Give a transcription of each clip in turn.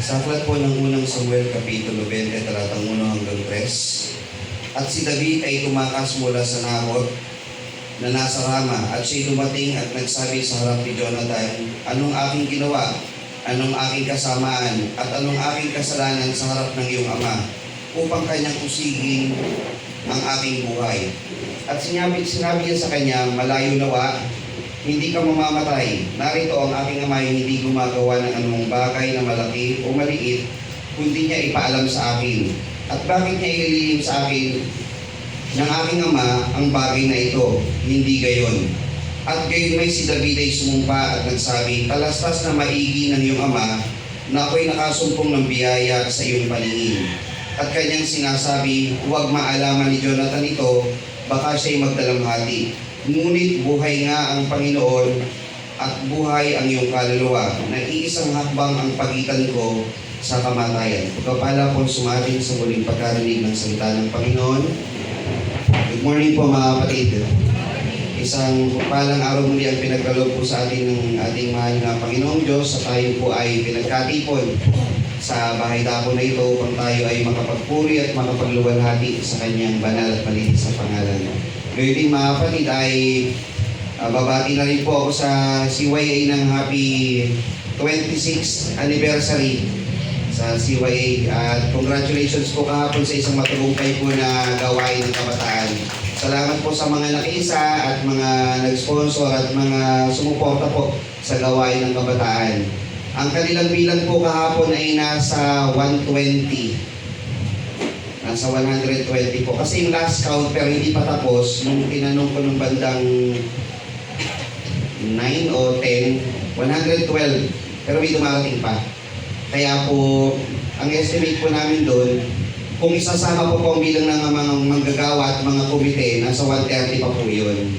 Sa aklat po ng unang Samuel, Kapitulo 20, talatang 1 hanggang 3. At si David ay tumakas mula sa Nahor na nasa Rama, at siya'y dumating at nagsabi sa harap ni Jonathan, "Anong aking ginawa? Anong aking kasamaan? At anong aking kasalanan sa harap ng iyong ama, upang kanyang usigin ang aking buhay?" At sinabi niya sa kanya, "Malayo nawa, hindi ka mamamatay. Narito ang aking ama ay hindi gumagawa ng anumang bagay na malaki o maliit, kundi niya ipaalam sa akin. At bakit niya ililihim sa akin ng aking ama ang bagay na ito? Hindi gayon." At gayon may si David ay sumumpa at nagsabi, "Talastas na maigi ng iyong ama na ako'y nakasumpong ng biyaya sa iyong paningin." At kanyang sinasabi, "Huwag maalaman ni Jonathan ito, baka siya'y magdalamhati. Ngunit buhay nga ang Panginoon at buhay ang iyong kaluluwa. Nag-iisang hakbang ang pagitan ko sa kamatayan." Pagpapala po sumating sa muling pagkarinig ng salita ng Panginoon. Good morning po mga kapatid. Isang palang araw muli ang pinagkaloob po sa atin ng ating mahal na Panginoong Diyos, sa tayo po ay pinagkatipon sa bahay dako na ito upang tayo ay makapagpuri at makapagluwalhati sa kanyang banal at malinis sa pangalan. Ngayon din mga kapatid ay babati na rin po ako sa CYA ng happy 26th anniversary sa CYA, at congratulations po kahapon sa isang matagumpay po na gawain ng kabataan. Salamat po sa mga nakiisa at mga nag-sponsor at mga sumuporta po sa gawain ng kabataan. Ang kanilang bilang po kahapon ay nasa 120. Nasa 120 po. Kasi yung last count pero hindi pa tapos, nung tinanong ko ng bandang 9 o 10, 112. Pero may dumarating pa. Kaya po, ang estimate po namin doon, kung isasama po ang bilang ng mga manggagawa at mga komite, nasa 130 pa po yun.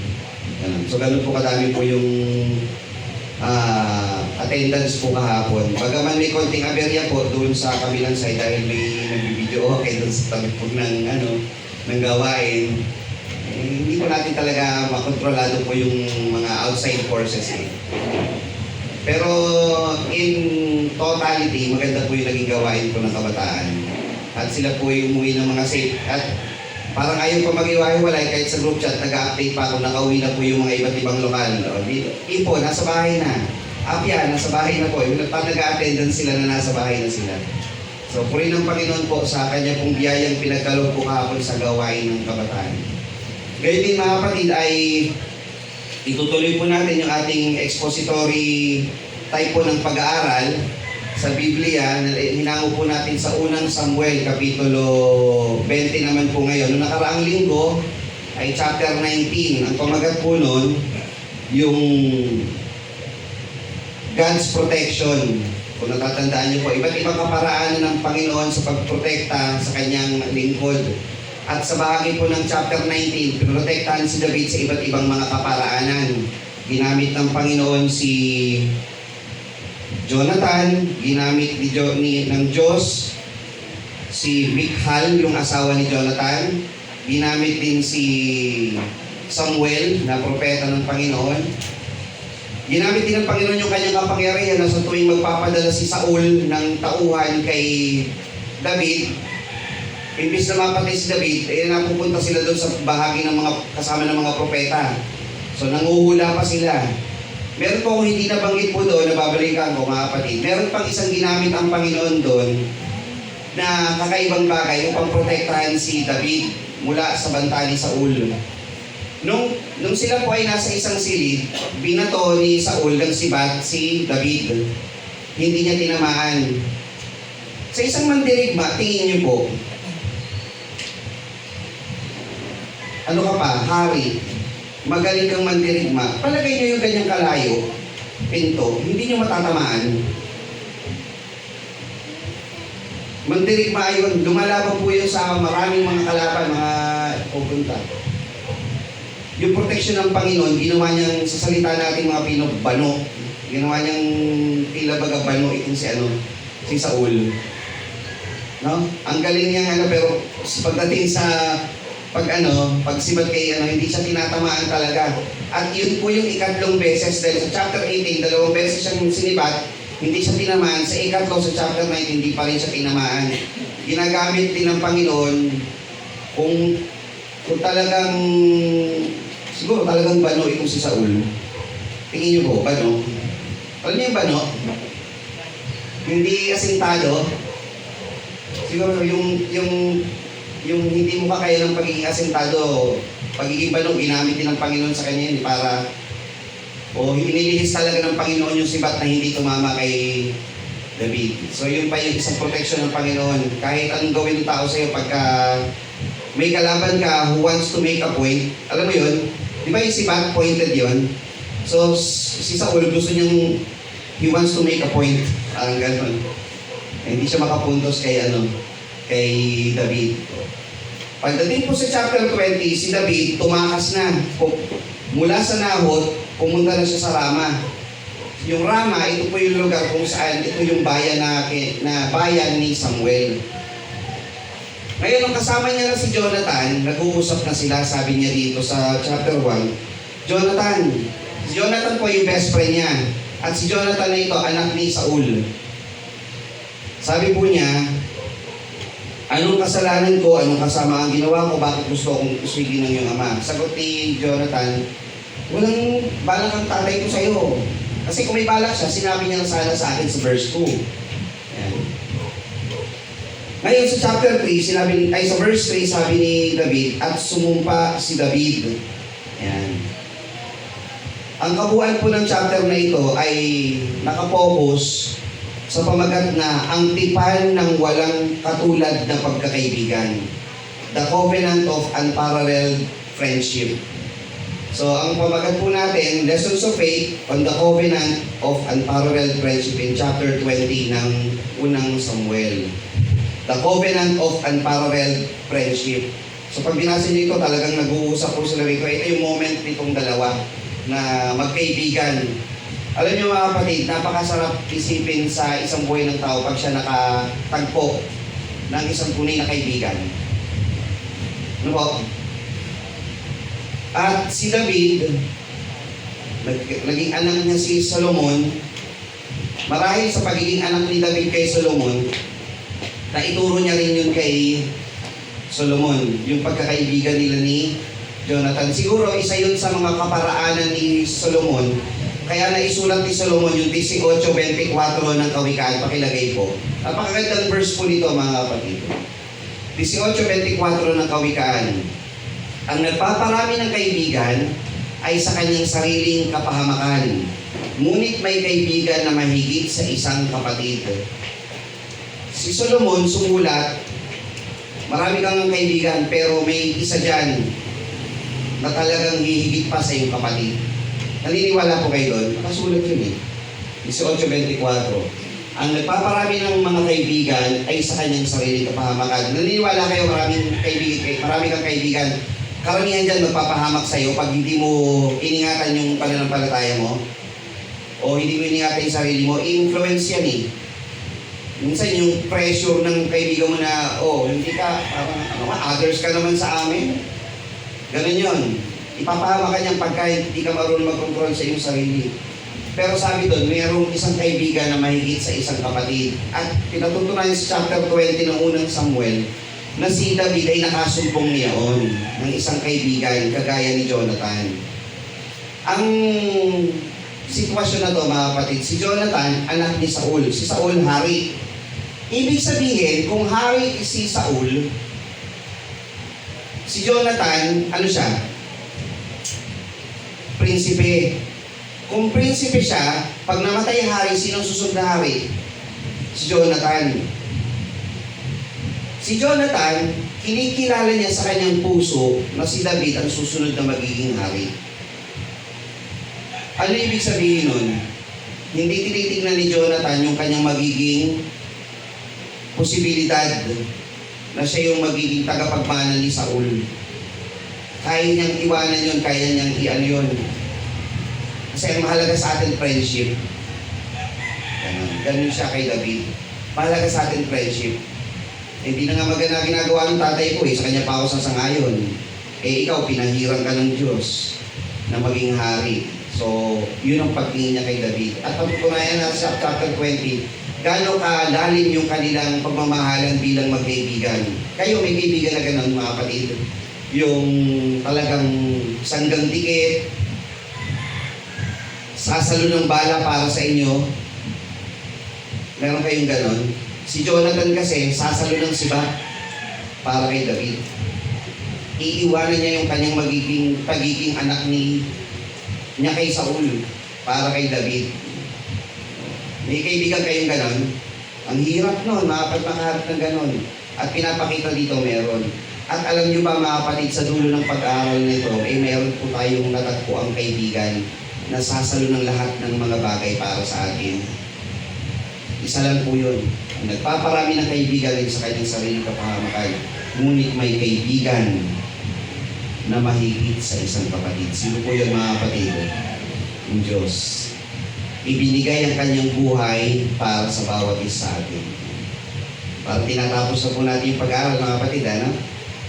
So ganun po kadami po yung attendance po kahapon. Bagaman may konting aberya po doon sa kabilang side dahil may nagbibideo okay doon sa tabi po ng gawain. Hindi po natin talaga makontrolado po yung mga outside forces. Pero in totality, maganda po yung naging gawain po ng kabataan. At sila po yung umuwi ng mga safe. At parang ayaw pa mag-iwahiwalay kahit sa group chat, nag-update pa kung nakauwi na po yung mga iba't ibang lokal. Ipo, nasa bahay na. Apya, nasa bahay na po. Pag nag-attendance sila na nasa bahay na sila. So, purihin ng Panginoon po sa kanya pong biyayang pinagkaloob po kahapon sa gawain ng kabataan. Gayun din mga kapatid ay itutuloy po natin yung ating expository type po ng pag-aaral sa Biblia. Hinango po natin sa unang Samuel, Kapitulo 20 naman po ngayon. Noong nakaraang linggo ay chapter 19. Ang pamagat po nun, yung God's protection. Kung natatandaan niyo po, iba't ibang kaparaan ng Panginoon sa pagprotekta sa kanyang lingkod. At sa bahagi po ng chapter 19, pinoprotektahan si David sa iba't ibang mga kaparaanan. Ginamit ng Panginoon si Jonathan, ginamit ng Diyos si Michal, yung asawa ni Jonathan. Ginamit din si Samuel na propeta ng Panginoon. Ginamit din ng Panginoon yung kanyang kapangyarihan na sa tuwing magpapadala si Saul ng tauhan kay David, imbis na mapatay si David, napupunta sila doon sa bahagi ng mga kasama ng mga propeta. So nanguhula pa sila. Meron po kung hindi nabanggit po doon, nababalikan ko mga kapatid, meron pang isang ginamit ang Panginoon doon na kakaibang bagay upang protektahan si David mula sa banta ni Saul. Nung sila po ay nasa isang silid, binato ni Saul ng sibat si David. Hindi niya tinamaan. Sa isang mandirigma, tingin niyo po, ano ka pa, hari, magaling kang mandirigma, palagay niyo yung ganyang kalayo, pinto, hindi niyo matatamaan. Mandirigma yun, lumalaban po yun sa maraming mga kalaban, mga pupunta. Yung protection ng Panginoon, ginawa niyang, sa salita natin mga Pino, bano. Ginawa niyang tila baga bano itong si Saul. No? Ang galing niya pero pagdating sa pagsibat kay hindi siya tinatamaan talaga. At yun po yung ikatlong beses dahil sa chapter 18, 2 beses siyang sinibat, hindi siya tinamaan. Sa ikatlo, sa chapter 9, hindi pa rin siya tinamaan. Ginagamit din ng Panginoon kung talagang, siguro talagang bano itong si Saul. Tingin niyo po, bano? Alam niyo yung bano? Hindi asintado. Siguro yung hindi mo kakaya ng pagiging asintado, pagiging bano, ginamit din ng Panginoon sa kanya yun para inilihis talaga ng Panginoon yung sibat na hindi tumama kay David. So yun pa yung isang protection ng Panginoon. Kahit anong gawin ng tao sa'yo pagka may kalaban ka who wants to make a point, alam mo yun, di ba yung sibat pointed yun? So si Saul gusto niyang he wants to make a point, parang gano'n. Hindi siya makapuntos kay David. Pagdating po sa chapter 20, si David tumakas na. Mula sa Nahot, pumunta na siya sa Rama. Yung Rama, ito po yung lugar kung saan ito yung bayan na bayan ni Samuel. Ngayon, nung kasama niya na si Jonathan, nag-uusap na sila, sabi niya dito sa chapter 1, si Jonathan po yung best friend niya. At si Jonathan na ito, anak ni Saul. Sabi po niya, anong kasalanan ko, anong kasama ang ginawa ko, bakit gusto akong uswigin ng iyong ama? Sagot ni Jonathan, walang balak ang tatay ko sa iyo. Kasi kung may balak siya, sinabi niya sana sa akin sa verse 2. Ayan. Ngayon sa chapter 3, sa verse 3, sabi ni David, at sumumpa si David. Ayan. Ang kabuuan po ng chapter na ito ay nakapokus sa pamagat na ang tipan ng walang katulad na pagkakaibigan. The covenant of unparalleled friendship. So, ang pamagat po natin, Lessons of Faith on the Covenant of Unparalleled Friendship in chapter 20 ng unang Samuel. The Covenant of Unparalleled Friendship. So, pag binasa niyo ito, talagang nag-uusap po sila rito. Ito yung moment nitong dalawa na magkaibigan. Alam niyo mga kapatid, napakasarap isipin sa isang buhay ng tao pag siya nakatagpo ng isang tunay na kaibigan. Ano po? At si David, naging anak niya si Solomon. Marahil sa pagiging anak ni David kay Solomon, na ituro niya rin yun kay Solomon, yung pagkakaibigan nila ni Jonathan. Siguro isa yun sa mga kaparaanan ni Solomon. Kaya naisulat ni Solomon yung 18:24 ng Kawikaan, pakilagay po. Napakagandang verse po nito mga kapatid. 18:24 ng Kawikaan. Ang nagpaparami ng kaibigan ay sa kanyang sariling kapahamakan. Ngunit may kaibigan na mahigit sa isang kapatid. Si Solomon sumulat, marami kang kaibigan pero may isa dyan na talagang hihigit pa sa iyong kapatid. Naniniwala po kayo doon? Nakasulat yun eh. 18:24. Ang nagpaparami ng mga kaibigan ay sa kanyang sariling kapahamakan. Naniniwala kayo marami kang kaibigan. Karamihan dyan magpapahamak sa'yo pag hindi mo iningatan yung pananampalataya mo o hindi mo iningatan yung sarili mo, i-influence yan eh. Minsan yung pressure ng kaibigan mo na, hindi ka, others ka naman sa amin. Ganun yun. Ipapahamak ka niyan pagka hindi ka marunong mag-control sa iyong sarili. Pero sabi doon, mayroong isang kaibigan na mahigit sa isang kapatid. At pinatutunayan sa chapter 20 ng unang Samuel, na si David ay nakasumpong niyaon ng isang kaibigan kagaya ni Jonathan. Ang sitwasyon na to mga kapatid, si Jonathan anak ni Saul. Si Saul hari. Ibig sabihin, kung hari si Saul, si Jonathan, ano siya? Prinsipe. Kung prinsipe siya, pag namatay hari, sinong susunod na hari? Si Jonathan. Si Jonathan, kinikilala niya sa kanyang puso na si David ang susunod na magiging hari. Ano ibig sabihin nun? Hindi tinitingnan ni Jonathan yung kanyang magiging posibilidad na siya yung magiging tagapagmana ni Saul. Kaya niyang iwanan yun, kaya niyang iano yun. Kasi ang mahalaga sa atin, friendship. Ganun siya kay David. Mahalaga sa atin, friendship. Hindi na nga maganda ginagawa ng tatay ko sa kanya pa ako sasangayon. Ikaw, pinahirang ka ng Diyos na maging hari. So, yun ang pagtingin niya kay David. At patutunayan natin sa chapter 20, gaano kalalim yung kanilang pagmamahalan bilang magkaibigan. Kayo may kaibigan na ganun, mga kapatid. Yung talagang sanggang dikit, sasalo ng bala para sa inyo. Meron kayong ganon. Si Jonathan kasi, sasalo ng siba para kay David. Iiwanan niya yung kanyang pagiging anak niya kay Saul para kay David. May kaibigan kayong ganon. Ang hirap nun, makaharap ng ganon. At pinapakita dito meron. At alam niyo ba mga kapatid, sa dulo ng pag-aaral nito, meron po tayong natagpo ang kaibigan na sasalo ng lahat ng mga bagay para sa atin. Isa lang po yun. Nagpaparami ng kaibigan rin sa kanyang sariling kapahamakan. Ngunit may kaibigan na mahigit sa isang kapatid. Sino po yun mga kapatid? Ang Diyos. Ibinigay ang kanyang buhay para sa bawat isa sa atin. Parang tinatapos na po natin yung pag-aaral mga kapatid, ano?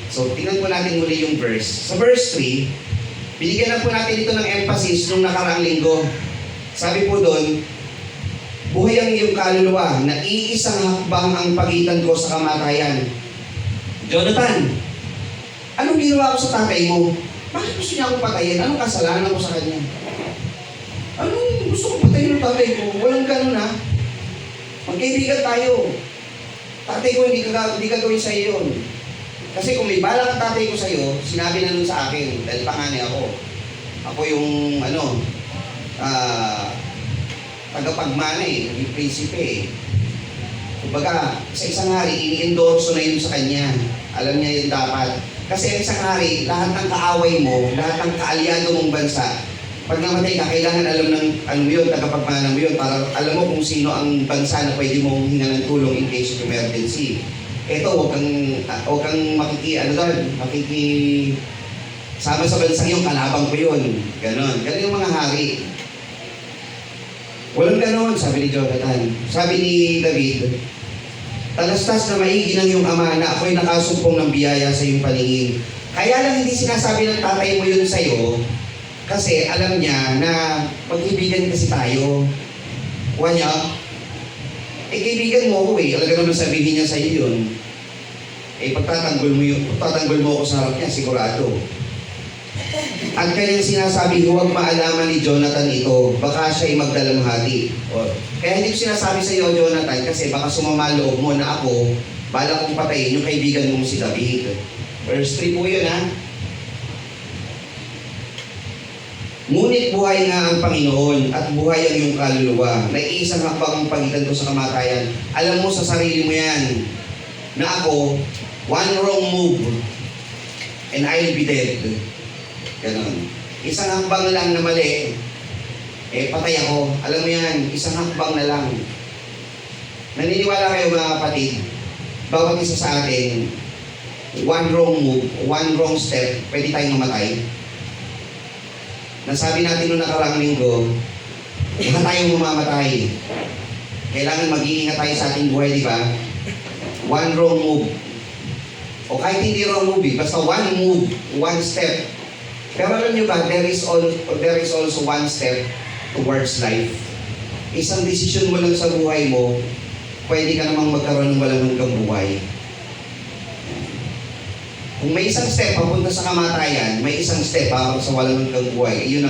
So, tingnan po natin muli yung verse. Sa verse 3, binigyan na po natin ito ng emphasis nung nakaraang linggo. Sabi po doon, buhay ang iyong kaluluwa na iisang hakbang ang pagitan ko sa kamatayan. Jonathan, anong ginawa ko sa tatay mo? Bakit gusto niya akong patayin? Anong kasalanan ko sa kanya? Anong gusto ko patayin ng tatay ko? Walang ganun ha. Magkaibigan tayo. Tatay ko hindi ka gawin sa iyo yun. Kasi kung may balak ang tatay ko sa iyo, sinabi na nun sa akin, dahil pangani ako. Ako yung tagapagmana yung prinsipe eh. Kumbaga, sa isang hari, ini-endorso na yun sa kanya. Alam niya yun dapat. Kasi ang isang hari, lahat ng kaaway mo, lahat ng kaalyado mong bansa, pag namatay ka, kailangan alam ng ano yun, tagapagmana mo yun, para alam mo kung sino ang bansa na pwede mong hinga ng tulong in case of emergency. Ito, huwag kang sama sa bansang yung kalabang ko yun. Ganon. Ganon yung mga hari. Walang ganon, sabi ni Jonathan. Sabi ni David, talastas na maigi ng iyong ama na ako'y nakasumpong ng biyaya sa iyong paningin. Kaya lang hindi sinasabi ng tatay mo yun sa'yo, kasi alam niya na mag-ibigan kasi tayo. Kuha niya, kaibigan mo ako alam naman sabihin niya sa'yo yun. Pagtatanggol mo ako sa harap niya, sigurado. At kanyang sinasabi, huwag maalaman ni Jonathan ito, baka siya'y magdalamhati. Kaya hindi ko sinasabi sa iyo, Jonathan, kasi baka sumama loob mo na ako, bala kong patayin yung kaibigan mong si David. Verse 3 po yun ha. Ngunit buhay nga ang Panginoon at buhay ang iyong kaluluwa. Naiisang hakbang ang pagitan ko sa kamatayan. Alam mo sa sarili mo yan na ako, one wrong move and I'll be dead. Ganon. Isang hakbang lang na mali, patay ako. Alam mo yan, isang hakbang na lang. Naniniwala kayo mga kapatid, bawat isa sa atin, one wrong move, one wrong step, pwede tayong mamatay. Nasabi natin noong nakaraang linggo, baka tayong mamamatay. Kailangan mag-iingat tayo sa ating buhay, di ba? One wrong move. O kahit hindi wrong move, basta one move, one step. Pero alam niyo ba, there is also one step towards life. Isang desisyon mo lang sa buhay mo, pwede ka namang magkaroon ng walang hanggang buhay. Kung may isang step papunta sa kamatayan, may isang step para sa walang hanggang buhay. Yun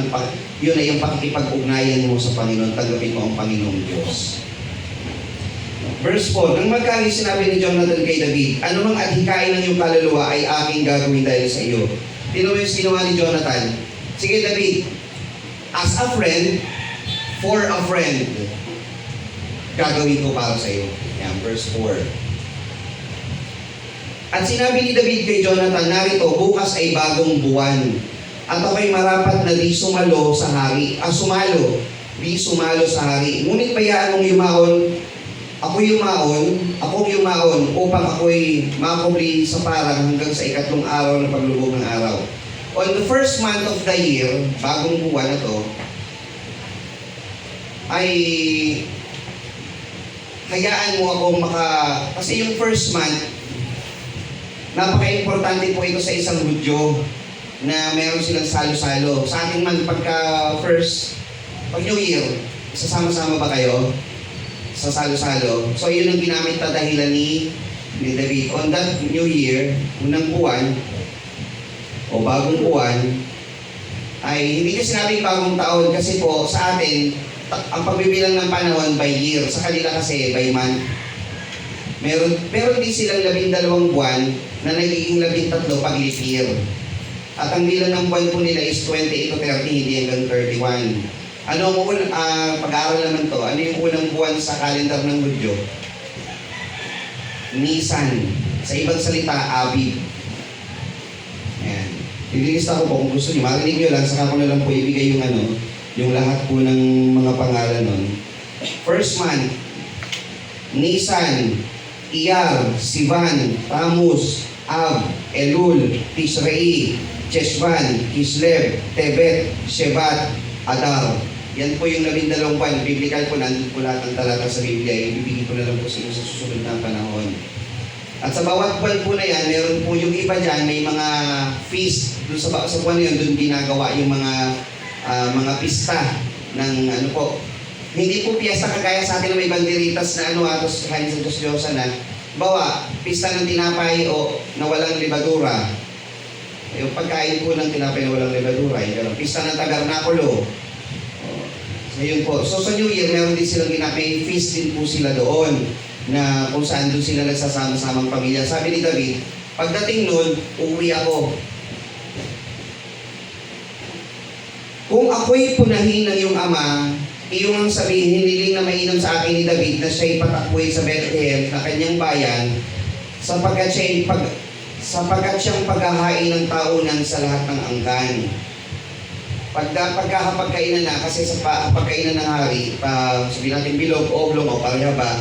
ay yung pakikipag-ugnayan mo sa Panginoon. Tanggapin mo ang Panginoong Diyos. Verse 4, nang magkali sinabi ni Jonathan kay David, anumang adhikain ng iyong kaluluwa ay aking gagawin dahil sa iyo. Tino mo yung ginawa ni Jonathan. Sige David, as a friend, for a friend, gagawin ko para sa iyo. Yan, verse 4. At sinabi ni David kay Jonathan, narito, bukas ay bagong buwan. At ako'y marapat na di sumalo sa hari. Di sumalo sa hari. Ngunit bayaan mong akong yumaon upang ako'y makubli sa parang hanggang sa ikatlong araw na paglubog ng araw. On the first month of the year, bagong buwan na to, ay hayaan mo ako kasi yung first month, napaka-importante po ito sa isang Hudyo. na meron silang salo-salo. Sa ating man pag New Year, sasama-sama ba kayo sa salo-salo? So yun ang ginamit na dahilan ni David. On that New Year, unang buwan, o bagong buwan, ay hindi ko sinabing bagong taon kasi po sa atin, ang pagbibilang ng panahon by year, sa kanila kasi by month. Meron din silang 12 buwan na nagiging 13 pag leap year. At ang bilang ng buwan po nila is 28 to 30, hindi hanggang 31. Ano ang pag-aaral naman to? Ano yung unang buwan sa kalendar ng Hudyo? Nisan. Sa ibang salita, Abib. Ayan. Ililista ko po kung gusto niyo. Marinig niyo lang, saka ko na lang po ibigay yung lahat po ng mga pangalan nun. First month, Nisan, Iyar, Sivan, Tammuz, Ab, Elul, Tishrei, Cheshvan, Kislev, Tebet, Shevat, Adar. Yan po yung 12 buwan. Biblical po, nandun po lahat ng talata sa Biblia. Ibibigay ko na lang po sa inyo sa susunod na panahon. At sa bawat buwan po na yan, meron po yung iba dyan, may mga feast. Doon sa buwan na yun, doon ginagawa yung mga pista ng ano po. Hindi po piyesta kagaya sa atin na may banderitas na atos kain sa Diyos-Diyosa na. Bawa, pista ng tinapay o na walang libadura. Yung pagkain po ng tinapay na walang libadura. Yung pista ng tabernakulo. So yun po. So sa New Year, meron din silang may feast din po sila doon na kung saan doon sila nagsasama-samang pamilya. Sabi ni David, pagdating nun, uuwi ako. Kung ako'y punahin ng iyong ama, iyong ang sabihin, hiniling na mainam sa akin ni David na siya'y patakbuhin sa Bethlehem na kanyang bayan sapagkat siyang paghahain ng taunan sa lahat ng angkan. Pagkakapagkainan na, kasi sa pagkainan ng hari, sabihin natin bilog, oblong o palyaba,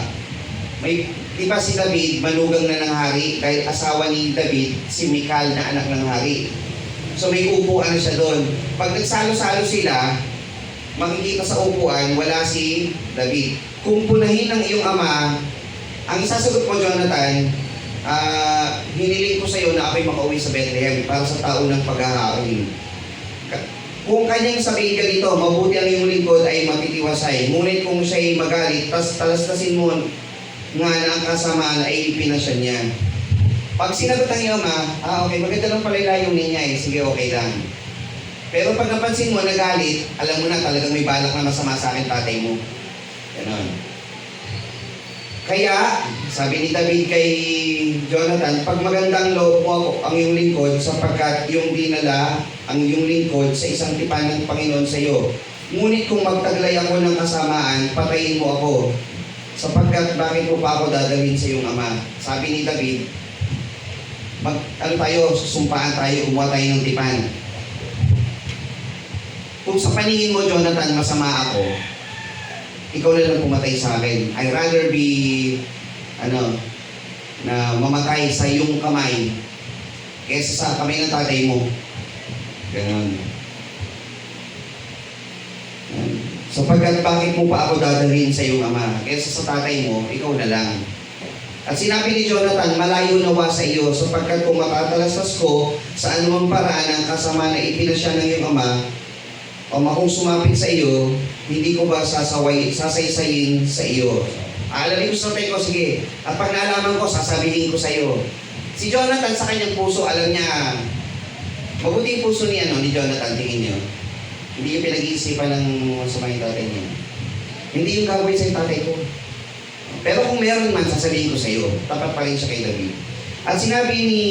di ba si David manugang na ng hari dahil asawa ni David si Michal na anak ng hari. So may upuan siya doon. Pag nagsalo-salo sila, makikita sa upuan, wala si David. Kung punahin ng iyong ama, ang isasagot mo, Jonathan, hiniling ko sa iyo na ako'y makauwi sa Bethlehem para sa taon ng paghahain. Kung kanyang sabihin ka dito, mabuti ang iyong lingkod ay matitiwasay. Ngunit kung siya'y magalit, talastasin mo nga na ang kasamaan ay ipinasya niya. Pag sinagot ang iyong ama, okay, maganda lang pala yung niya eh, sige, okay lang. Pero pag napansin mo, nagalit, alam mo na talagang may balak na masama sa akin tatay mo. Ganon. Kaya, sabi ni David kay Jonathan, pag magandang loob mo ako ang iyong lingkod sapagkat yung dinala ang iyong lingkod sa isang tipan ng Panginoon sa iyo. Ngunit kung magtaglay ako ng kasamaan, patayin mo ako. Sapagkat bakit mo pa ako dadalhin sa iyong ama? Sabi ni David, susumpaan tayo, umuha tayo ng tipan. Kung sa paningin mo, Jonathan, masama ako, ikaw na lang pumatay sa akin. I'd rather be, na mamatay sa iyong kamay kaysa sa kamay ng tatay mo. Ganon. Sapagkat bakit mo pa ako dadalhin sa iyong ama? Kaysa sa tatay mo, ikaw na lang. At sinabi ni Jonathan, malayo nawa sa iyo, sapagkat kung matatalastas ko sa anumang paraan ang kasama na ipinasya ng iyong ama, o kung sumapit sa iyo, hindi ko ba sasaysayin sa iyo? Alamin ko sa ko, sige. At pag naalaman ko, sasabihin ko sa iyo. Si Jonathan sa kanyang puso, alam niya, mabuti yung puso ni Jonathan, tingin niyo. Hindi yung pinag-iisipan ng masama yung tatay niya. Hindi yung gagawin sa tatay ko. Pero kung meron man, sasabihin ko sa iyo, tapat pa rin siya kay David. At sinabi ni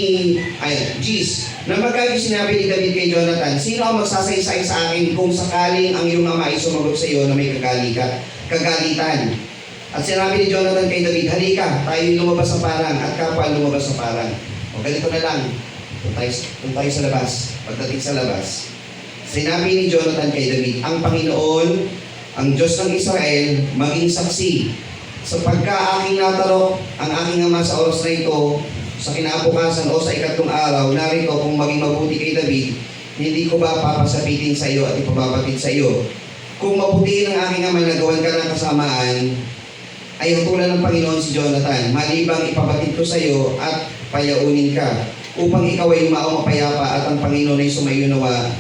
Gis, na magkagi sinabi ni David kay Jonathan, sino ang magsasaysay sa akin kung sakaling ang iyong ama ay sumagot sa iyo na may kagalitan? At sinabi ni Jonathan kay David, halika, tayo lumabas sa parang at kapwa lumabas sa parang. O ganito na lang, kung tayo sa labas, pagdating sa labas. Sinabi ni Jonathan kay David, ang Panginoon, ang Diyos ng Israel, maging saksi. Sapagka aking natarok ang aking ama sa oras na ito, sa kinabukasan o sa ikatlong araw, narito kung maging mabuti kay David, hindi ko ba papasapitin sa iyo at ipababatid sa iyo? Kung mabuti ng aking ama na gawan ka ng kasamaan, ay hatulan ng Panginoon si Jonathan, malibang ipabatid ko sa iyo at payaunin ka. upang ikaw ay yumao mapayapa at ang Panginoon ay sumayunawa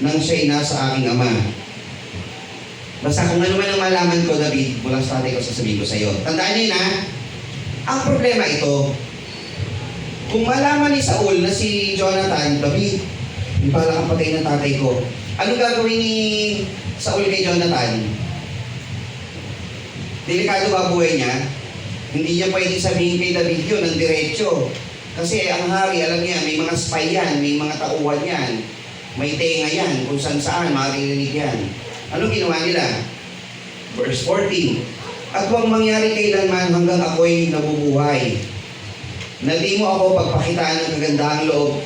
nang siya'y nasa aking ama. Basta kung ano man ang malaman ko, David, mula sa tatay ko, sasabihin ko sa iyo. Tandaan niyo na, ang problema ito, kung malaman ni Saul na si Jonathan, David, yung pala kang patay ng tatay ko, ano gagawin ni Saul kay Jonathan? Delikado ba buhay niya? Hindi niya pwedeng sabihin kay David yun ng diretsyo. Kasi ang hari, alam niya, may mga spy yan, may mga tauhan yan, may tenga yan, kung saan maririnig yan. Anong ginawa nila? Verse 14, at huwag mangyari kailanman hanggang ako'y nabubuhay, na di mo ako pagpakitaan ng kagandahang loob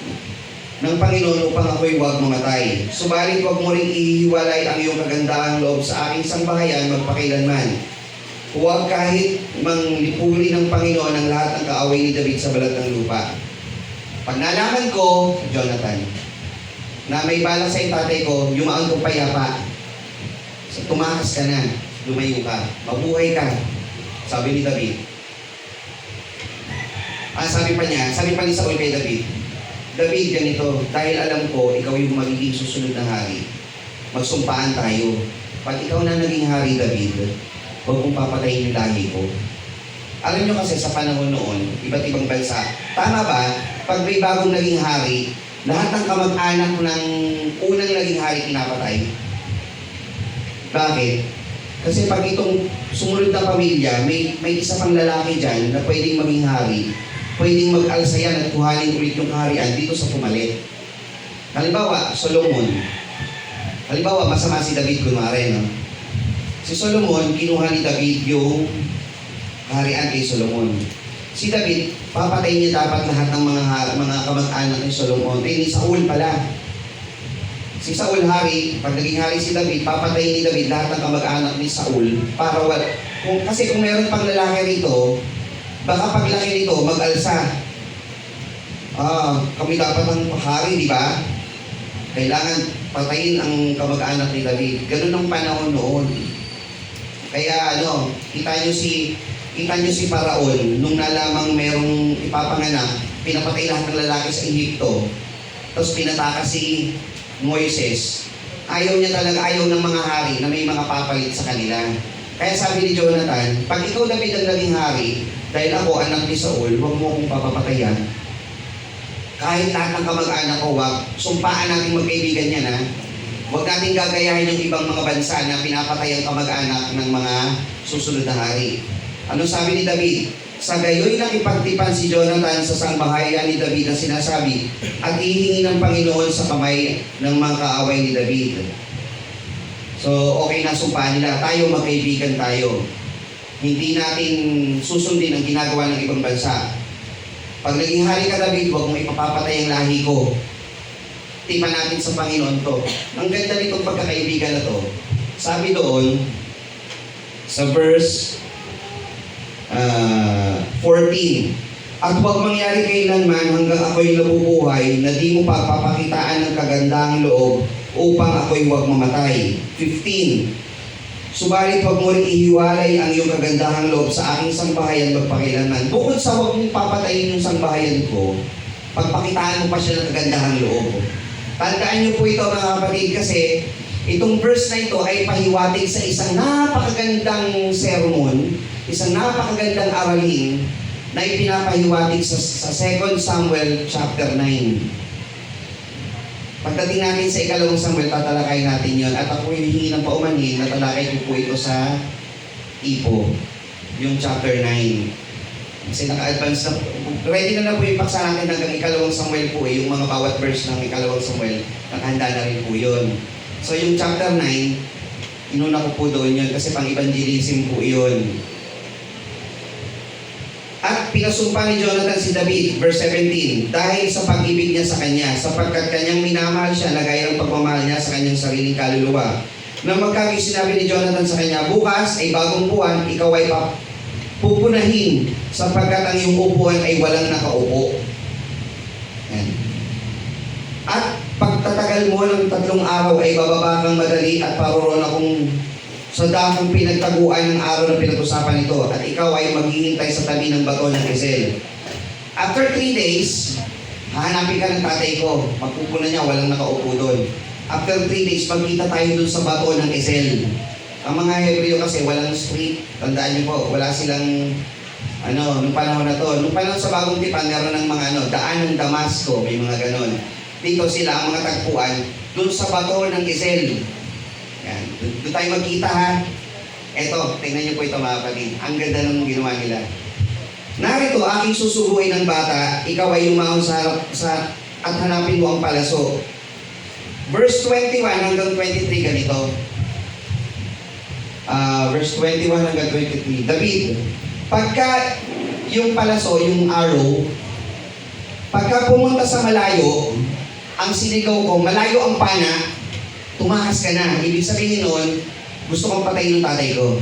ng Panginoon upang ako'y huwag mamatay. Subalit huwag mo rin ihiwalay ang iyong kagandahang loob sa aking sangbahayan magpakailanman. Huwag kahit manglipuli ng Panginoon ang lahat ng kaaway ni David sa balat ng lupa. Pag nalaman ko, Jonathan, na may balak sa tatay ko, yumaon kong payapa. So, tumakas ka na, lumayo ka, mabuhay ka. Sabi ni David. Sabi pa ni Saul kay David, David, ganito, dahil alam ko, ikaw yung magiging susunod na hari. Magsumpaan tayo. Pag ikaw na naging hari, David, huwag kong papatayin yung lahi ko. Alam nyo kasi sa panahon noon, iba't ibang bansa, tama ba, pag may bagong naging hari, lahat ng kamag-anak ng unang naging hari pinapatay? Bakit? Kasi pag itong sumunod na pamilya, may isa pang lalaki dyan na pwedeng maging hari, pwedeng mag-alsa yan at kuhanin ulit yung kaharian dito sa pumalit. Halimbawa, Solomon. Halimbawa, masama si David kunwari, no? Si Solomon, kinuha ni David yung kaharian kay Solomon. Si David, papatay niya dapat lahat ng mga kamag-anak ni Solomon. Ni Saul pala. Si Saul hari, pag naging hari si David, papatay ni David lahat ng kamag-anak ni Saul para kasi kung meron pang lalaki rito, baka paglaki nito, mag-alsa. Kami dapat ang hari, di ba? Kailangan patayin ang kamag-anak ni David. Ganun ang panahon noon. Kaya kita nyo si Paraon, nung nalamang merong ipapanganak, pinapatay lahat ng lalaki sa Egypto. Tapos pinataka si Moises. Ayaw ng mga hari na may mga papalit sa kanila. Kaya sabi ni Jonathan, pag ikaw David ang naging hari, dahil ako anak ni Saul, huwag mo akong papapatayan. Kahit lahat ng kamag-anak ko, wag. Sumpaan natin magkaibigan yan, ha? Huwag natin gagayahin yung ibang mga bansa na pinapatay ang kamag-anak ng mga susunod na hari. Ano sabi ni David? Sa gayoy nakipagtipan si Jonathan sa sangbahayan ni David na sinasabi, at ihingi ng Panginoon sa kamay ng mga kaaway ni David. So, okay na sumpaan nila. Tayo, magkaibigan tayo. Hindi natin susundin ang ginagawa ng ibang bansa. Pag naging hari ka, David, huwag mong ipapapatay ang lahi ko. Tipan natin sa Panginoon to. Ang ganda nitong pagkakaibigan na to. Sabi doon, sa verse 14, at huwag mangyari kailanman hanggang ako'y nabubuhay na di mo papapakitaan ng kagandahang loob upang ako'y huwag mamatay. 15, subalit huwag mo rin ihiwalay ang iyong kagandahang loob sa aking sangbahayan magpakailanman. Bukod sa huwag mong papatayin yung sangbahayan ko, pagpakitaan mo pa siya ng kagandahang loob. Tandaan niyo po ito mga kapatid kasi itong verse na ito ay pahiwatig sa isang napakagandang sermon, isang napakagandang aralin na ipinapahiwatig sa 2 Samuel chapter 9. Pagdating natin sa ikalawang Samuel, tatalakay natin yon at ako hihingi ng paumanhin, natalakay ko po ito sa Ipo, yung chapter 9. Kasi naka-advance na, ready na po yung paksa natin hanggang ikalawang Samuel po yung mga bawat verse ng ikalawang Samuel, nakahanda na rin po yun. So yung chapter 9, inuna ko po doon yun kasi pang-evangelism po yun. At pinasumpa ni Jonathan si David, verse 17, dahil sa pag-ibig niya sa kanya, sapagkat kanyang minamahal siya na gaya ng pagmamahal niya sa kanyang sariling kaluluwa. Nang magkagayon sinabi ni Jonathan sa kanya, bukas ay bagong buwan, ikaw ay pupunahin, sapagkat ang iyong upuan ay walang nakaupo. Yan. At pagtatagal mo ng 3 araw ay bababa kang madali at paroon akong sa damong pinagtaguan ng araw na pinag-usapan nito, at ikaw ay maghihintay sa tabi ng bato ng Ezel. After 3 days, hahanapin ka ng tatay ko. Magpupunan niya, walang nakaupo doon. After 3 days, magkita tayo doon sa bato ng Ezel. Ang mga Hebreo kasi walang street. Tandaan niyo po, wala silang nung panahon na to. Nung panahon sa Bagong Tipan, meron ng mga daan ng Damasco, may mga ganon. Dito sila, ang mga tagpuan, doon sa bato ng Ezel. Yan. Doon tayo magkita ha. Eto, tingnan niyo po ito mga kapatid. Ang ganda ng ginawa nila. Narito, aking susuguin ng bata, ikaw ay umahon at hanapin mo ang palaso. Verse 21 hanggang 23, ganito. Verse 21 hanggang 23. David, pagka yung palaso, yung arrow, pagka pumunta sa malayo, ang sinigaw ko, malayo ang pana, tumakas ka na. Ibig sabihin nun, gusto kong patayin ng tatay ko.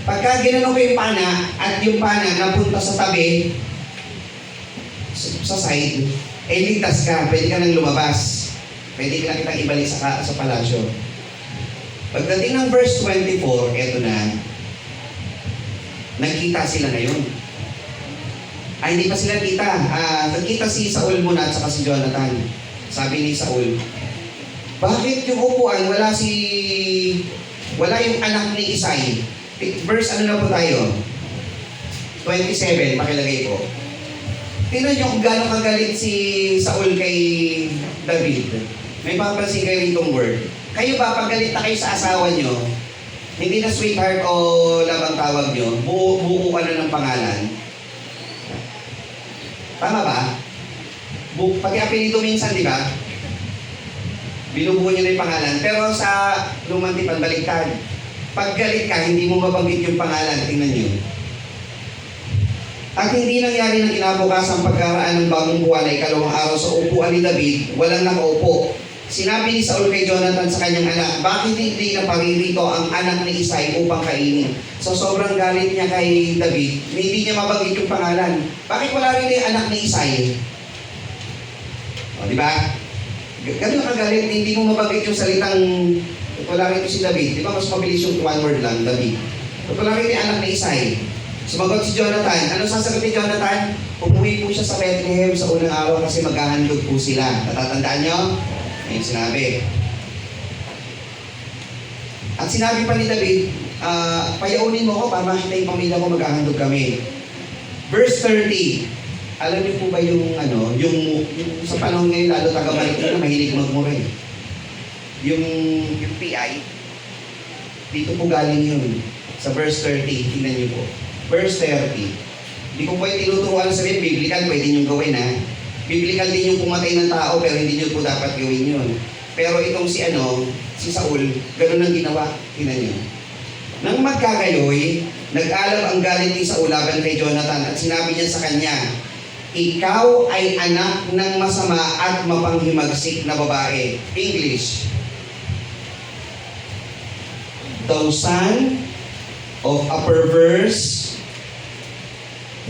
Pagka ginano ko yung pana, at yung pana napunta sa tabi, sa side, ligtas ka, pwede ka nang lumabas. Pwede ka kitang ibalik sa palasyo. Pagdating ng verse 24, eto na, nagkita sila ngayon. Ay, hindi pa sila kita. Nagkita si Saul muna at saka si Jonathan. Sabi ni Saul, bakit yung upuan, wala yung anak ni Isai? Verse ano na po tayo? 27, pakilagay po. Tingnan nyo kung gano'ng kagalit si Saul kay David. May papansin kayo itong word. Kayo ba, pag galit na kayo sa asawa nyo, hindi na sweetheart o labang tawag nyo, buo ka na ng pangalan. Tama ba? Pati apelido minsan, di ba? Binubuo nyo na yung pangalan. Pero sa lumang tipan, baliktad. Pag galit ka, hindi mo mabanggit yung pangalan. Tingnan nyo. At hindi nangyari ng kinabukasan pagkaraan ng bagong buwan ay ikalawang araw sa upuan ni David, walang nakaupo. Sinabi ni Saul kay Jonathan sa kanyang anak, bakit hindi na paririto ang anak ni Isai upang kainin? So sobrang galit niya kay David, hindi niya mabanggit yung pangalan. Bakit wala rin yung anak ni Isai? O, di ba? Ganun kagalit, hindi mo mabanggit yung salitang wala rin si David. Di ba mas mabilis yung one word lang, David. Wala rin yung anak ni Isai. Sumagot si Jonathan. Ano sasagot ni Jonathan? Umuwi po siya sa Bethlehem sa unang araw kasi maghahandog po sila. Natatandaan nyo? Ayun sinabi. At sinabi pa ni David, payaunin mo ko para makita yung pamilya ko, maghahandog kami. Verse 30. Alam niyo po ba yung sa panahon ngayon, lalo taga-balik na mahilig magmure. Yung PI, dito po galing yun. Sa verse 30, tingnan niyo po. Verse 30. Hindi ko po yung tinuturuan sa biblical, pwede nyo gawin ha. Biblical din yung pumatay ng tao, pero hindi nyo po dapat gawin yun. Pero itong si Saul, ganun ang ginawa. Tingnan nyo. Nang magkagayoy, nag-alam ang galit ni Saul laban kay Jonathan at sinabi niya sa kanya, ikaw ay anak ng masama at mapanghimagsik na babae. English. Thou son of a perverse,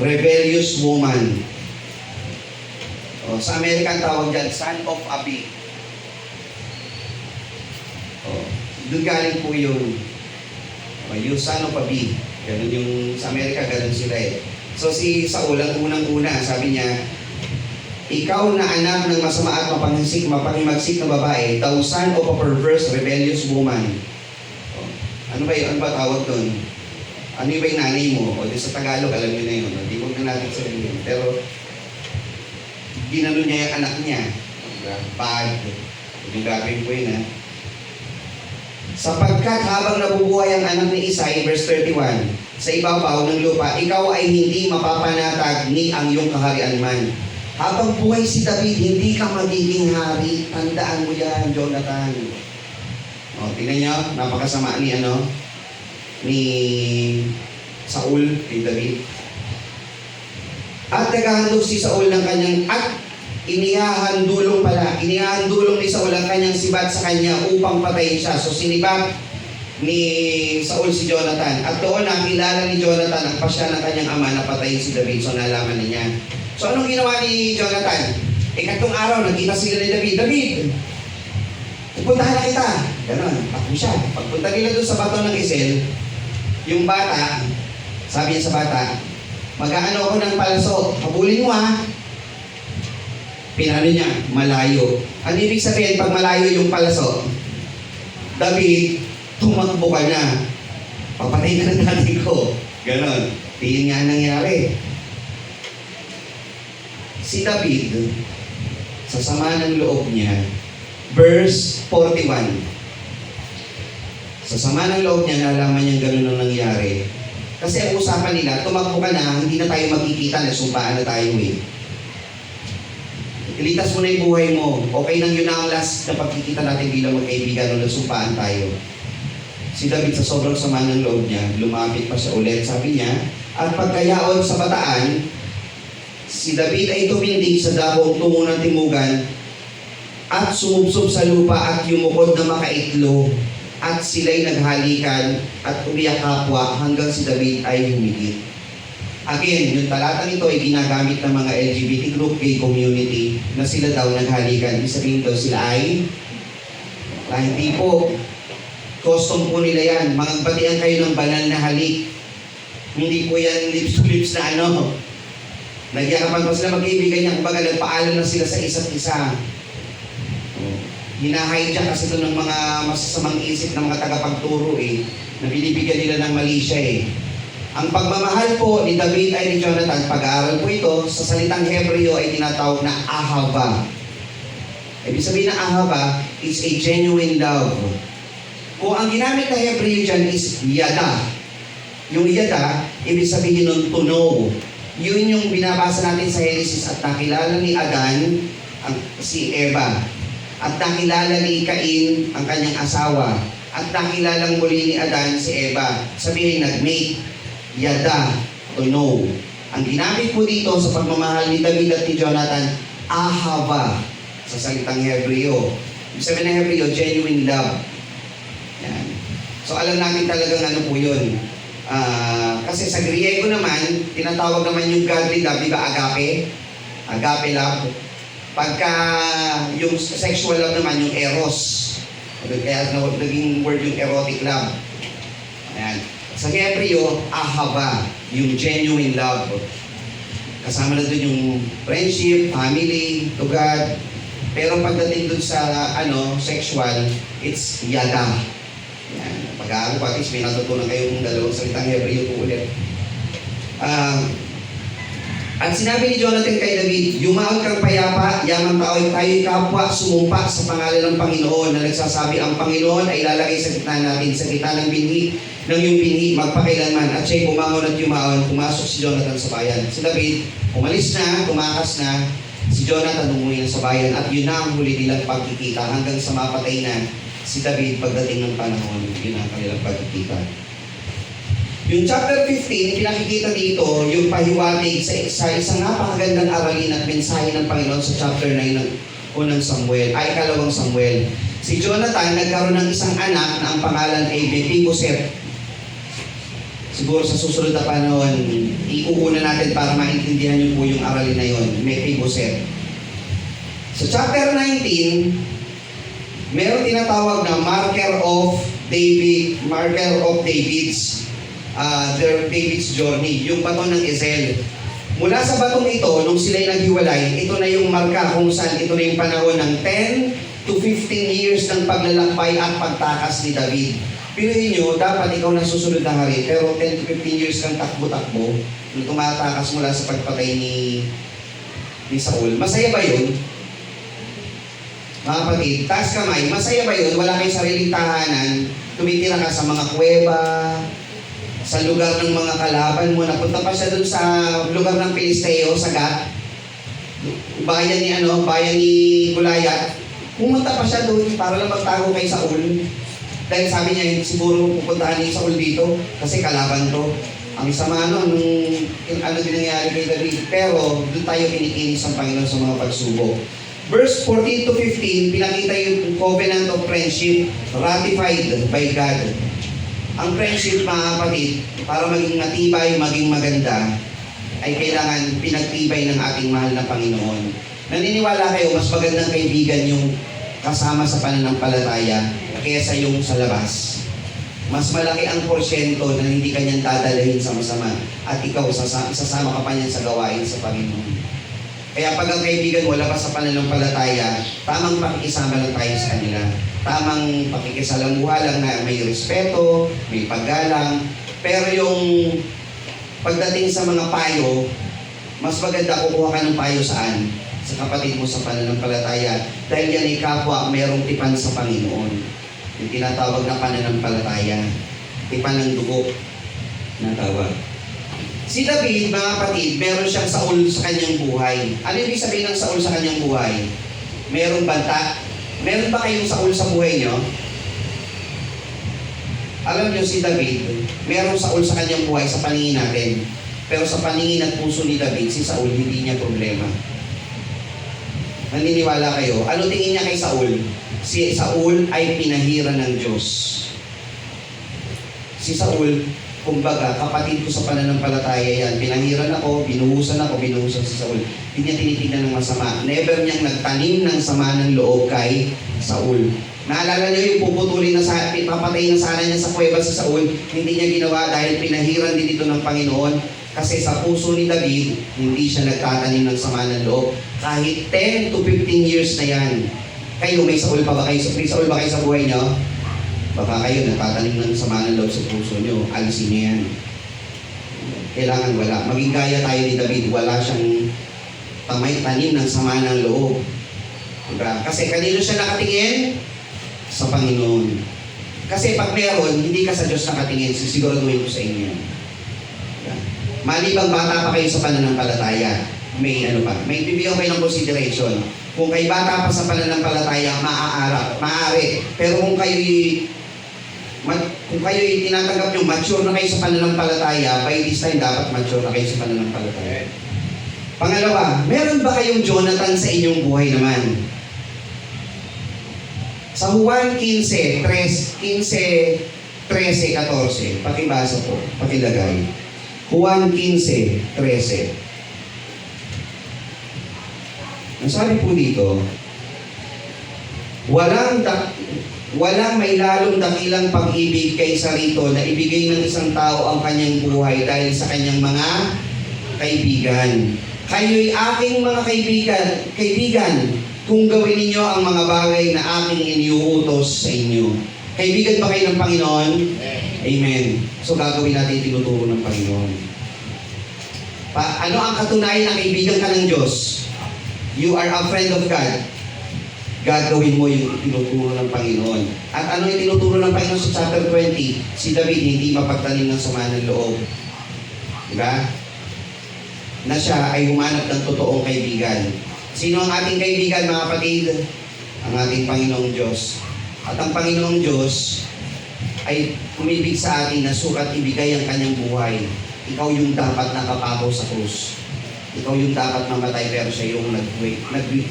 rebellious woman. O, sa American tawag dyan, son of a bee. O, doon galing po yung son of a bee. Ganun yung, sa Amerika, ganun sila eh. So si Saul, ang unang-una, sabi niya, ikaw na anak ng masama at mapanghimagsik na babae, thou son of a perverse, rebellious woman. O, ano ba tawag doon? Ano ba yung nanay mo? O sa Tagalog, alam niyo na yun. Hindi ko na natin sabihin. Pero, ginano niya yung anak niya. Bad. Yung gagawin ko yun ha. Sapagkat habang nabubuhay ang anak ni Isai, verse 31, sa ibabaw ng lupa, ikaw ay hindi mapapanatag ni ang iyong kaharian man. Habang buhay si David, hindi ka magiging hari. Tandaan mo yan, Jonathan. O, tingnan nyo, napakasama ni Saul kay David. At naghahandog si Saul ng kanyang inihahandulong ni Saul ang kanyang sibat sa kanya upang patayin siya. So sinibat ni Saul si Jonathan. At doon nakilala ni Jonathan ang pasya ng kanyang ama na patayin si David. So nalaman niya. So anong ginawa ni Jonathan? Ikatlong araw, nagkita sila ni David. David, pupuntahan na kita. Ganon, takbo siya. Pagpunta nila doon sa bato ng Ezel, yung bata, sabi niya sa bata, mag-aano ako ng palso, habulin mo ha. pinano niya, malayo. Ano ibig sabihin pag malayo yung palaso? David, tumakbo ka na. Papatay ka ng daddy ko. Ganon. Tingin nga nangyari. Si David, sa sama ng loob niya, verse 41. Sa sama ng loob niya, nalaman niyang gano'n ang nangyari. Kasi ang usapan nila, tumakbo ka na, hindi na tayo magkikita, nasumpaan na tayo eh. Ilitas mo na yung buhay mo. Okay nang yun na ang last na pagkikita natin bilang magkaibigan nung nasumpaan tayo. Si David sa sobrang sama ng loob niya, lumapit pa siya ulit. Sabi niya, at pagkayaon sa bataan, si David ay tumindig sa dahong tungo ng timugan at sumubsob sa lupa at yumukod na makaitlo. At sila'y naghalikan at umiyak kapwa hanggang si David ay humigit. Again, yung talatang ito ay ginagamit ng mga LGBT group, gay community, na sila daw naghalikan. Ibig sabihin daw sila ay hindi po. Custom po nila yan. Magbatian kayo ng banal na halik. Hindi po yan lips to lips na ano. Nagyakapan pa sila magkaibigan niya. Kumbaga nagpaalam na sila sa isa't isa. Hinahijack kasi ito ng mga masasamang isip ng mga tagapagturo eh, na binibigyan nila ng mali siya eh. Ang pagmamahal po ni David ay ni Jonathan, pag-aaral po ito, sa salitang Hebreo ay tinatawag na ahava. Ibig sabihin na ahava is a genuine love. Kung ang ginamit na Hebreo dyan is yada, yung yada, ibig sabihin nun to know. Yun yung binabasa natin sa Genesis at nakilala ni Adan si Eva. At nakilala ni Cain ang kanyang asawa. At nakilalang muli ni Adan si Eva. Sabihin, nag-mate, yada, to know. Ang ginamit po dito sa pagmamahal ni David at ni Jonathan, ahava, sa salitang Hebreo. Ibig sabihin ng Hebreo, genuine love. Yan. So alam natin talagang ano po yun. Kasi sa Griego naman, tinatawag naman yung godly love, di ba, agape? Agape love. Pagka yung sexual love naman, yung eros. Kaya naging word yung erotic love. Ayan. Sa Hebreo, ahava, yung genuine love. Kasama na doon yung friendship, family, to God. Pero pagdating doon sa sexual, it's yada. Ayan. Pag-aaral ko, at least may natutunan kayong dalawang salitang Hebreo po ulit. At sinabi ni Jonathan kay David, yumaon kang payapa, yamang tao'y tayo'y kapwa, sumumpa sa pangalan ng Panginoon na nagsasabi, ang Panginoon ay ilalagay sa gitna natin, sa gitna ng binhi, ng iyong binhi, magpakailanman. At siya'y bumangon at yumaon, pumasok si Jonathan sa bayan. Si David, umalis na, tumakas na, si Jonathan umuwi na sa bayan, at yun na ang huli nilang pagkikita, hanggang sa mapatay na si David pagdating ng panahon, yun ang kanilang pagkikita. Yung chapter 15, pinakikita dito yung pahiwatig sa isang napakagandang aralin at mensahe ng Panginoon sa chapter 9 ng unang Samuel, ay ikalawang Samuel. Si Jonathan nagkaroon ng isang anak na ang pangalan ay Mephibosheth. Siguro sa susunod na panahon, iuuna natin para maintindihan niyo po yung aralin na yon, Mephibosheth. Sa chapter 19, meron tinatawag na marker of David's David's journey, yung bato ng Ezel. Mula sa batong ito, nung sila'y naghiwalay, ito na yung marka kung saan ito na yung panahon ng 10 to 15 years ng paglalakbay at pagtakas ni David. Piliin nyo, dapat ikaw na susunod na hari, pero 10 to 15 years kang takbo-takbo, nung tumatakas mula sa pagpatay ni Saul. Masaya ba yun? Mga kapatid, taas kamay, masaya ba yun? Wala kayong sariling tahanan, tumitira ka sa mga kuweba, sa lugar ng mga kalaban mo. Napunta pa siya dun sa lugar ng Pilisteo, sa Gat. Bayan ni Goliath. Pumunta pa siya doon para lang magtago kay Saul. Dahil sabi niya, siguro pupuntahan ni Saul dito kasi kalaban to. Ang sama nung din nangyari kay David. Pero doon tayo kinikinis ng Panginoon sa mga pagsubok. Verse 14 to 15, pinakita yung covenant of friendship ratified by God. Ang friendship, mga kapatid, para maging matibay, maging maganda, ay kailangan pinagtibay ng ating mahal na Panginoon. Naniniwala kayo, mas magandang kaibigan yung kasama sa pananampalataya kaysa yung sa labas. Mas malaki ang porsyento na hindi kanyang dadalhin sa masama at ikaw, isasama ka pa niyan sa gawain sa Panginoon. Kaya pag ang kaibigan mo labas sa pananampalataya, tamang pakikisama lang tayo sa kanila. Tamang pakikisalamuha lang na may respeto, may paggalang. Pero yung pagdating sa mga payo, mas maganda kukuha ka ng payo saan? Sa kapatid mo sa pananampalataya. Dahil yan ay kapwa mayroong tipan sa Panginoon. Yung tinatawag na pananampalataya. Tipan ng dugo na tawag. Si David, mga kapatid, meron siyang Saul sa kanyang buhay. Ano ibig sabihin ng Saul sa kanyang buhay? Merong banta? Meron ba kayong Saul sa buhay nyo? Alam nyo si David, merong Saul sa kanyang buhay sa paningin natin. Pero sa paningin at puso ni David, si Saul hindi niya problema. Naniniwala kayo? Ano tingin niya kay Saul? Si Saul ay pinahira ng Diyos. Si Saul, kumbaga, kapatid ko sa pananampalataya yan. Pinahiran ako, binuhusan si Saul. Hindi niya tinitignan ng masama. Never niyang nagtanim ng sama ng loob kay Saul. Naalala niyo yung puputulin na papatayin na sana niya sa kuweba si Saul, hindi niya ginawa dahil pinahiran din ito ng Panginoon. Kasi sa puso ni David, hindi siya nagtatanim ng sama ng loob. Kahit 10 to 15 years na yan. Kayo, may Saul ba kayo sa buhay niyo? Baka kayo nagtatanim ng sama ng loob sa puso niyo. Alisin niyo yan. Kailangan wala. Maging gaya tayo ni David. Wala siyang tanim ng sama ng loob. Diba? Kasi kanino siya nakatingin? Sa Panginoon. Kasi pag meron, hindi ka sa Diyos nakatingin. Siguraduhin ko sa inyo yan. Diba? Malibang bata pa kayo sa pananampalataya, may bibigyan kayo ng consideration. Kung kayo bata pa sa pananampalataya, maaari. Pero kung kayo'y tinatanggap nyo, mature na kayo sa pananampalataya, by this time, dapat mature na kayo sa pananampalataya. Pangalawa, meron ba kayong Jonathan sa inyong buhay naman? Sa Juan 15:13, 14, pakibasa po, pakilagay. Juan 15:13. Ang sabi po dito, walang may lalong dakilang pag-ibig kaysa rito na ibigay ng isang tao ang kanyang buhay dahil sa kanyang mga kaibigan. Kayo'y aking mga kaibigan, kung gawin ninyo ang mga bagay na aking iniuutos sa inyo. Kaibigan ba kayo ng Panginoon? Amen. So gagawin natin yung tinuturo ng Panginoon. Ano ang katunayan na kaibigan ka ng Diyos? You are a friend of God. Gagawin mo yung tinuturo ng Panginoon. At ano yung tinuturo ng Panginoon sa chapter 20? Si David hindi mapagtanim ng sama ng loob. Diba? Na siya ay humanap ng totoong kaibigan. Sino ang ating kaibigan, mga kapatid? Ang ating Panginoong Diyos. At ang Panginoong Diyos ay umibig sa atin na sukat ibigay ang kanyang buhay. Ikaw yung dapat nakapako sa krus. Ikaw yung dapat mamatay, pero siya yung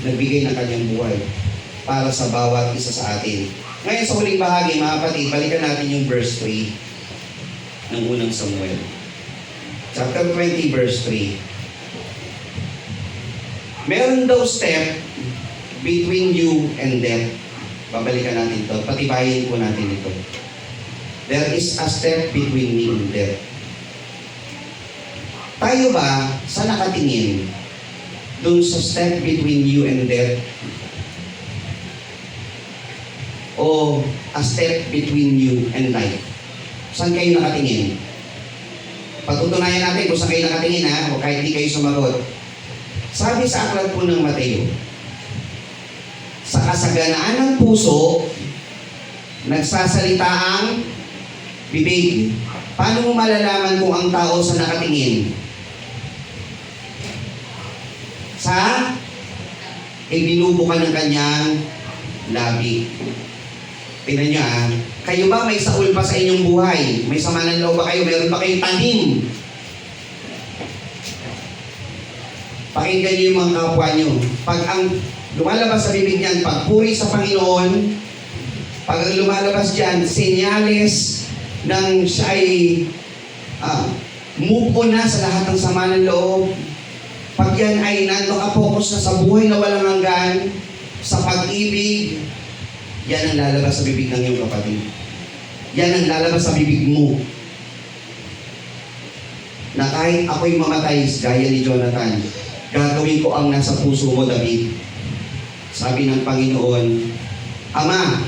nagbigay ng kanyang buhay para sa bawat isa sa atin. Ngayon sa huling bahagi, mga kapatid, balikan natin yung verse 3 ng unang Samuel. Chapter 20, verse 3. Meron daw step between you and death. Babalikan natin ito. Patibayin po natin ito. There is a step between me and death. Tayo ba sa nakatingin dun sa step between you and death? O a step between you and life? Saan kayo nakatingin? Patutunayan natin kung saan kayo nakatingin, ha? O kahit di kayo sumagot. Sabi sa aklat po ng Mateo, sa kasaganaan ng puso, nagsasalita ang bibig. Paano mo malalaman kung ang tao sa nakatingin? Sa ibinubukan ng kanyang labi. Tingnan nyo, kayo ba may Saul pa sa inyong buhay? May sama ng loob ba kayo? Meron ba kayong tanim? Pakinggan niyo yung mga kapwa niyo. Pag ang lumalabas sa bibig niyan, pagpuri sa Panginoon, pag ang lumalabas diyan, senyales ng siya ay move on na sa lahat ng sama ng loob. Pag yan ay naka-focus na sa buhay na walang hanggan, sa pag-ibig, yan ang lalabas sa bibig ng iyong kapatid. Yan ang lalabas sa bibig mo. Na kahit ako'y mamatay, gaya ni Jonathan, gagawin ko ang nasa puso mo, David. Sabi ng Panginoon, Ama,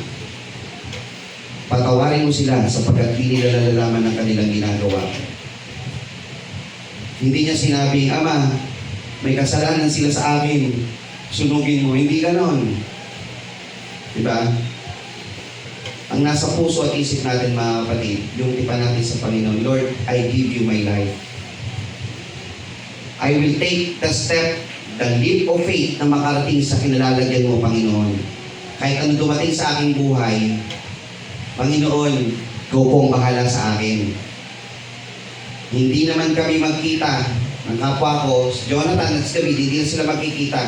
patawarin mo sila sapagkat hindi nila nalalaman ng kanilang ginagawa. Hindi niya sinabing, Ama, may kasalanan sila sa akin, sunugin mo. Hindi ganon. Diba? Ang nasa puso at isip natin, mga kapatid, yung tipan natin sa Panginoon, Lord, I give you my life. I will take the step, the leap of faith na makarating sa kinalalagyan mo, Panginoon. Kahit anong dumating sa aking buhay, Panginoon, ikaw po ang bahala sa akin. Hindi naman kami magkita ng kapwa ko, si Jonathan at si David, hindi na sila magkikita.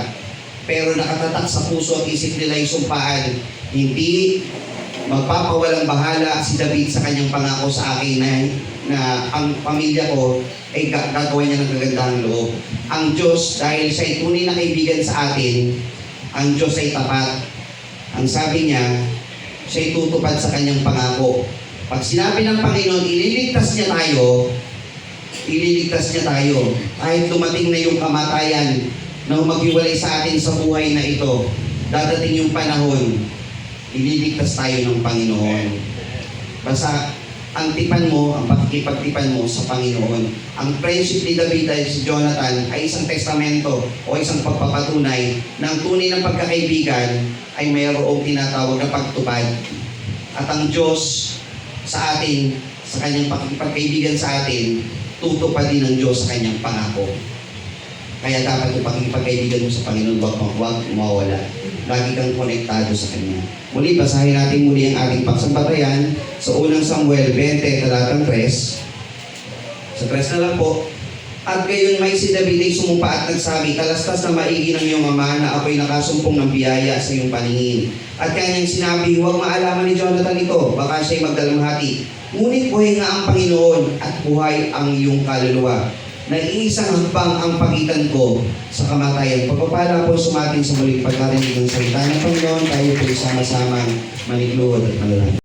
Pero nakatatak sa puso at isip nila yung sumpaan, hindi magpapawalang bahala si David sa kanyang pangako sa akin na ang pamilya ko ay gagawa niya ng kagandahang loob. Ang Diyos, dahil siya ay tunay na kaibigan sa atin, ang Diyos ay tapat. Ang sabi niya, siya ay tutupad sa kanyang pangako. Pag sinabi ng Panginoon, ililigtas niya tayo. Kahit dumating na yung kamatayan na maghiwalay sa atin sa buhay na ito, dadating yung panahon, ililigtas tayo ng Panginoon. Basta ang tipan mo, ang pakikipagtipan mo sa Panginoon. Ang friendship ni David at si Jonathan ay isang testamento o isang pagpapatunay ng tunay ng pagkakaibigan ay mayroong tinatawag na pagtupad. At ang Diyos sa atin, sa kanyang pakikipagkaibigan sa atin, tutupad din ng Diyos sa kanyang pangako. Kaya dapat yung pakikipagkaibigan mo sa Panginoon, huwag mawawala. Lagi kang konektado sa Kanya. Muli, basahin natin muli ang ating pagsambatayan sa unang Samuel 20, talatang 3. Sa 3 na lang po. At gayon may si David ay sumumpa at nagsabi, kalastas na maigi ng iyong ama na ako'y nakasumpong ng biyaya sa iyong paningin. At kanyang sinabi, huwag maalaman ni Jonathan ito, baka siya'y magdalamhati. Ngunit buhay nga ang Panginoon at buhay ang iyong kaluluwa. Nag-iisang hakbang ang pagitan ko sa kamatayan. Pagpapala po sumating sa muling pagkarinig ng salita ng Panginoon, tayo po sama-samang manikluhod at manalangin.